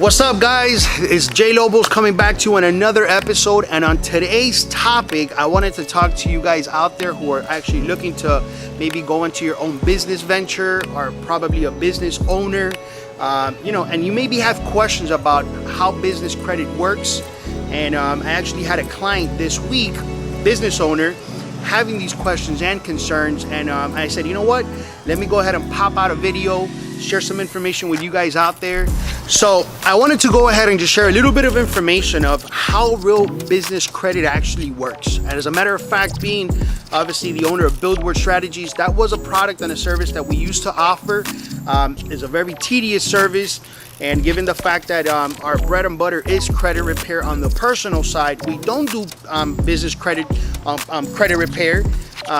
What's up, guys? It's J Lobos coming back to you on another episode, and on today's topic I wanted to talk to you guys out there who are actually looking to maybe go into your own business venture, or probably a business owner, and you maybe have questions about how business credit works. And I actually had a client this week, business owner, having these questions and concerns, and I said, you know what, let me go ahead and pop out a video, share some information with you guys out there. So I wanted to go ahead and just share a little bit of information of how real business credit actually works. And as a matter of fact, being obviously the owner of Budworth Strategies, that was a product and a service that we used to offer. It's a very tedious service, and given the fact that our bread and butter is credit repair on the personal side, we don't do business credit credit repair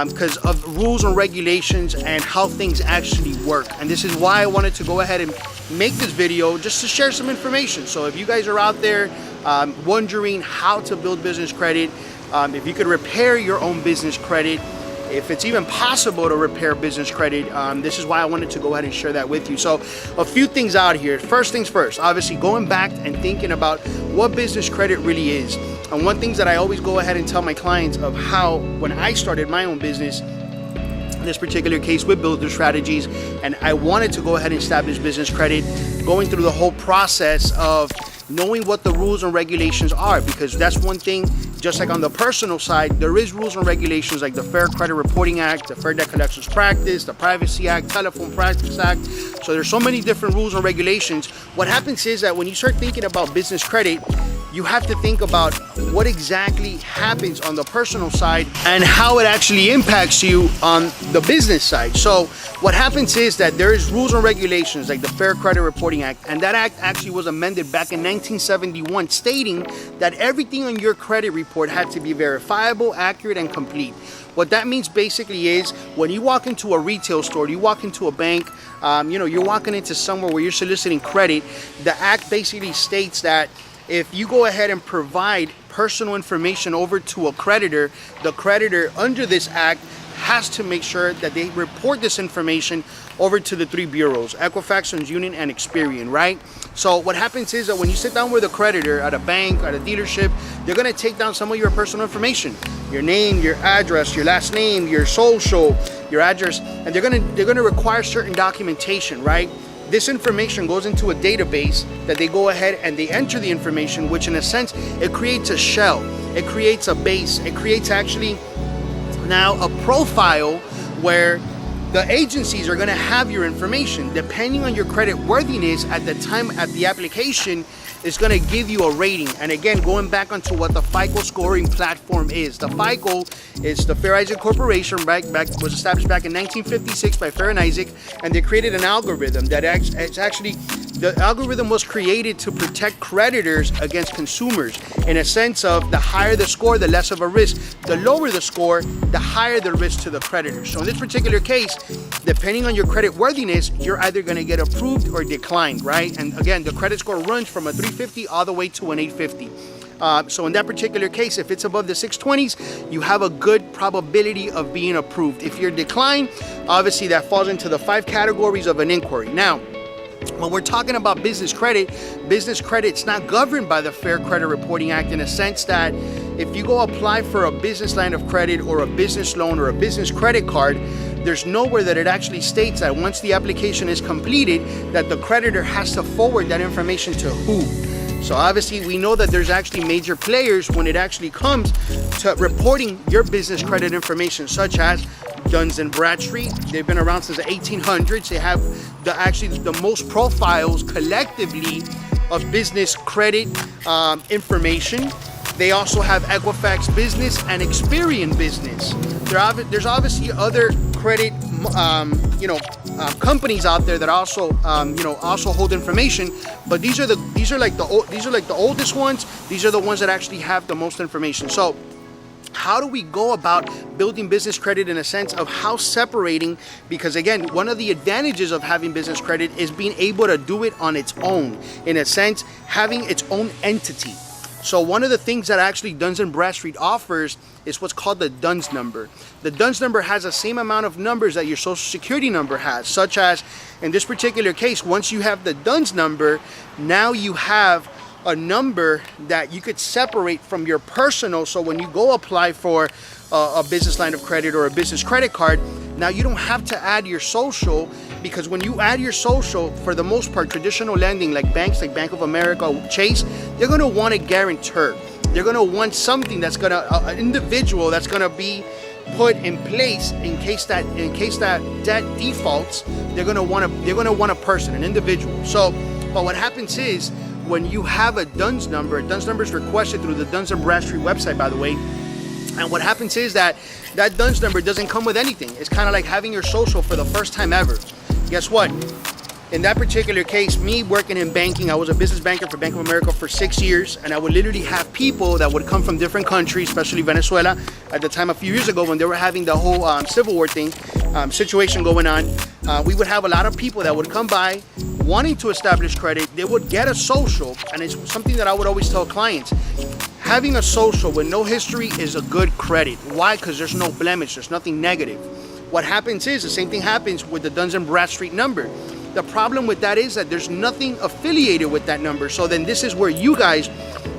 because of rules and regulations and how things actually work. And this is why I wanted to go ahead and make this video, just to share some information. So if you guys are out there wondering how to build business credit, if you could repair your own business credit, if it's even possible to repair business credit, this is why I wanted to go ahead and share that with you. So a few things out here. First things first, obviously going back and thinking about what business credit really is. And one thing that I always go ahead and tell my clients of how, when I started my own business, in this particular case with Budworth Strategies, and I wanted to go ahead and establish business credit, going through the whole process of knowing what the rules and regulations are, because that's one thing. Just like on the personal side, there is rules and regulations like the Fair Credit Reporting Act, the Fair Debt Collections Practice, the Privacy Act, Telephone Practice Act. So there's so many different rules and regulations. What happens is that when you start thinking about business credit, you have to think about what exactly happens on the personal side and how it actually impacts you on the business side. So what happens is that there is rules and regulations like the Fair Credit Reporting Act, and that act actually was amended back in 1971, stating that everything on your credit report had to be verifiable, accurate, and complete. What that means basically is when you walk into a retail store, you walk into a bank, you're walking into somewhere where you're soliciting credit, the act basically states that if you go ahead and provide personal information over to a creditor, the creditor under this act has to make sure that they report this information over to the three bureaus, Equifax, TransUnion, and Experian, right? So what happens is that when you sit down with a creditor at a bank, at a dealership, they're gonna take down some of your personal information, your name, your address, your last name, your social, your address, and they're gonna require certain documentation, right? This information goes into a database that they go ahead and they enter the information, which in a sense, it creates a shell, it creates a base, it creates actually now a profile where the agencies are going to have your information. Depending on your credit worthiness at the time at the application, is going to give you a rating. And again, going back onto what the FICO scoring platform is. The FICO is the Fair Isaac Corporation, was established back in 1956 by Fair and Isaac, and they created an algorithm that the algorithm was created to protect creditors against consumers, in a sense of the higher the score, the less of a risk. The lower the score, the higher the risk to the creditor. So in this particular case, depending on your credit worthiness, you're either going to get approved or declined, right? And again, the credit score runs from a 350 all the way to an 850. So in that particular case, if it's above the 620s, you have a good probability of being approved. If you're declined, obviously that falls into the 5 categories of an inquiry. Now, when we're talking about business credit's not governed by the Fair Credit Reporting Act, in a sense that if you go apply for a business line of credit or a business loan or a business credit card, there's nowhere that it actually states that once the application is completed, that the creditor has to forward that information to who. So obviously we know that there's actually major players when it actually comes to reporting your business credit information, such as Duns & Bradstreet. They've been around since the 1800s. They have the most profiles collectively of business credit information. They also have Equifax Business and Experian Business. There's obviously other credit companies out there that also also hold information, but these are like the oldest ones. These are the ones that actually have the most information. So how do we go about building business credit in a sense of how separating, because again, one of the advantages of having business credit is being able to do it on its own, in a sense, having its own entity. So one of the things that actually Duns & Bradstreet offers is what's called the DUNS number. The DUNS number has the same amount of numbers that your social security number has, such as in this particular case, once you have the DUNS number, now you have a number that you could separate from your personal. So when you go apply for a business line of credit or a business credit card, now you don't have to add your social, because when you add your social, for the most part, traditional lending like banks like Bank of America, Chase, they're going to want a guarantor. They're going to want something that's going to, an individual that's going to be put in place in case that debt defaults. They're going to want a person, an individual. So, but what happens is when you have a DUNS number is requested through the Duns & Bradstreet website, by the way. And what happens is that DUNS number doesn't come with anything. It's kind of like having your social for the first time ever. Guess what? In that particular case, me working in banking, I was a business banker for Bank of America for 6 years, and I would literally have people that would come from different countries, especially Venezuela, at the time a few years ago when they were having the whole Civil War thing, situation going on. We would have a lot of people that would come by wanting to establish credit. They would get a social, and it's something that I would always tell clients. Having a social with no history is a good credit. Why? Because there's no blemish, there's nothing negative. What happens is, the same thing happens with the Duns & Bradstreet number. The problem with that is that there's nothing affiliated with that number. So then this is where you guys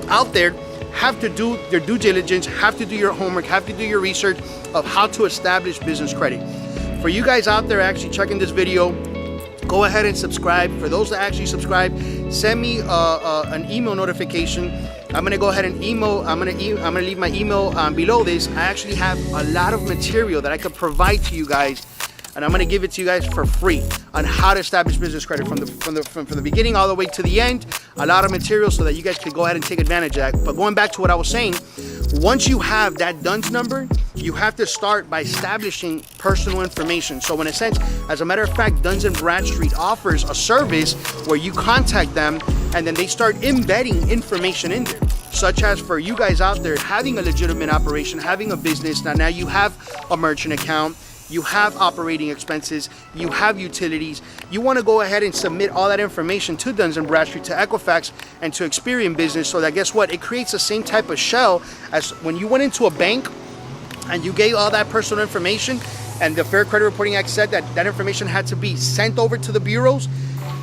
out there have to do your due diligence, have to do your homework, have to do your research of how to establish business credit. For you guys out there actually checking this video, go ahead and subscribe. For those that actually subscribe, send me an email notification. I'm gonna go ahead and email. I'm gonna leave my email below this. I actually have a lot of material that I could provide to you guys, and I'm gonna give it to you guys for free on how to establish business credit from the beginning all the way to the end. A lot of material so that you guys can go ahead and take advantage of that. But going back to what I was saying, once you have that DUNS number, you have to start by establishing personal information. So in a sense, as a matter of fact, Duns & Bradstreet offers a service where you contact them and then they start embedding information in there, such as for you guys out there having a legitimate operation, having a business. Now you have a merchant account, you have operating expenses, you have utilities. You want to go ahead and submit all that information to Duns & Bradstreet, to Equifax, and to Experian Business, so that guess what? It creates the same type of shell as when you went into a bank and you gave all that personal information, and the Fair Credit Reporting Act said that that information had to be sent over to the bureaus.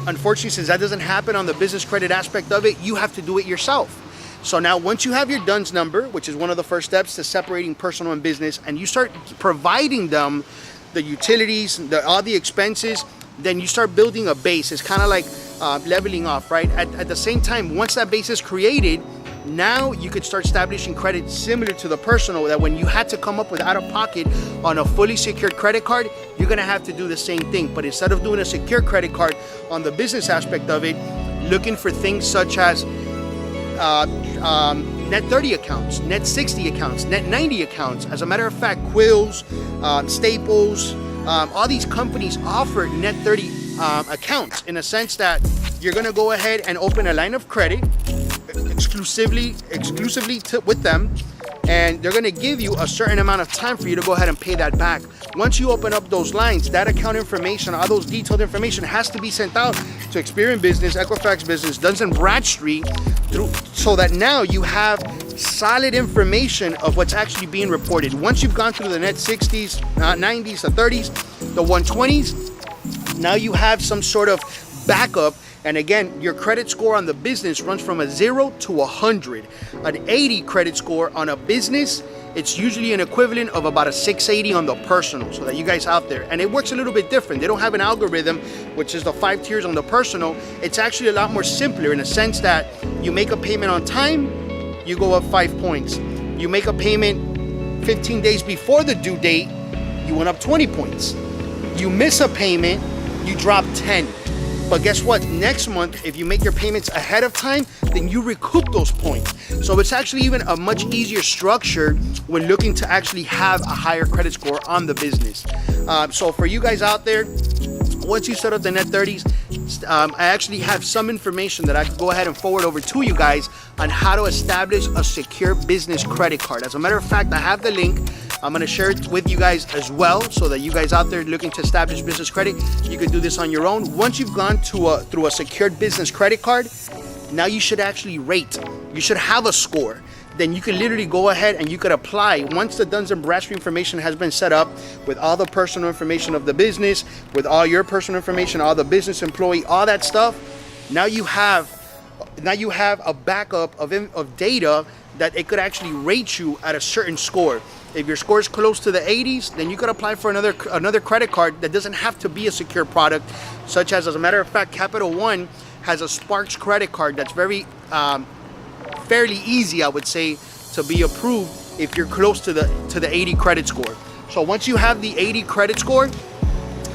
Unfortunately, since that doesn't happen on the business credit aspect of it, you have to do it yourself. So now once you have your DUNS number, which is one of the first steps to separating personal and business, and you start providing them the utilities, all the expenses, then you start building a base. It's kind of like leveling off, right? At the same time, once that base is created, now you could start establishing credit similar to the personal, that when you had to come up with out of pocket on a fully secured credit card, you're gonna have to do the same thing. But instead of doing a secure credit card on the business aspect of it, looking for things such as net 30 accounts, net 60 accounts, net 90 accounts. As a matter of fact, Quills, Staples, all these companies offer net 30 accounts, in a sense that you're gonna go ahead and open a line of credit exclusively with them, and they're gonna give you a certain amount of time for you to go ahead and pay that back. Once you open up those lines, that account information, all those detailed information has to be sent out to Experian Business, Equifax Business, Duns & Bradstreet, so that now you have solid information of what's actually being reported. Once you've gone through the net 60s, 90s, the 30s, the 120s, now you have some sort of backup. And again, your credit score on the business runs from a 0 to 100. An 80 credit score on a business, it's usually an equivalent of about a 680 on the personal, so that you guys out there. And it works a little bit different. They don't have an algorithm, which is the 5 tiers on the personal. It's actually a lot more simpler in a sense that you make a payment on time, you go up 5 points. You make a payment 15 days before the due date, you went up 20 points. You miss a payment, you drop 10. But guess what? Next month, if you make your payments ahead of time, then you recoup those points. So it's actually even a much easier structure when looking to actually have a higher credit score on the business. So for you guys out there, once you set up the net 30s, I actually have some information that I could go ahead and forward over to you guys on how to establish a secure business credit card. As a matter of fact, I have the link. I'm going to share it with you guys as well, so that you guys out there looking to establish business credit, you can do this on your own. Once you've gone through a secured business credit card, now you should actually rate. You should have a score. Then you can literally go ahead and you could apply. Once the Dun & Bradstreet information has been set up with all the personal information of the business, with all your personal information, all the business employee, all that stuff, now you have a backup of data that it could actually rate you at a certain score. If your score is close to the 80s, then you could apply for another credit card that doesn't have to be a secure product, such as a matter of fact, Capital One has a Sparks credit card that's very fairly easy, I would say, to be approved if you're close to the 80 credit score. So once you have the 80 credit score,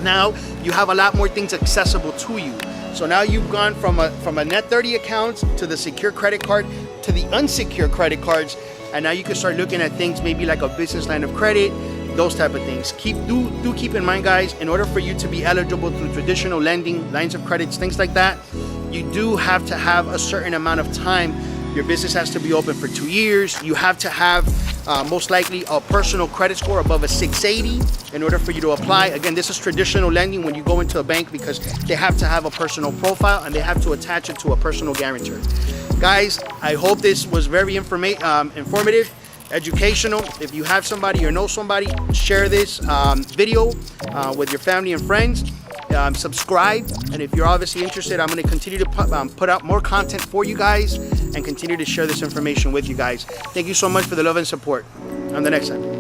now you have a lot more things accessible to you. So now you've gone from a net 30 accounts to the secure credit card to the unsecured credit cards, and now you can start looking at things maybe like a business line of credit, those type of things. Do keep in mind, guys, in order for you to be eligible through traditional lending, lines of credits, things like that, you do have to have a certain amount of time. Your business has to be open for 2 years. You have to have most likely a personal credit score above a 680 in order for you to apply. Again, this is traditional lending when you go into a bank, because they have to have a personal profile and they have to attach it to a personal guarantor. Guys, I hope this was very informative, educational. If you have somebody or know somebody, share this video with your family and friends. Subscribe, and if you're obviously interested, I'm going to continue to put out more content for you guys and continue to share this information with you guys. Thank you so much for the love and support. On the next time.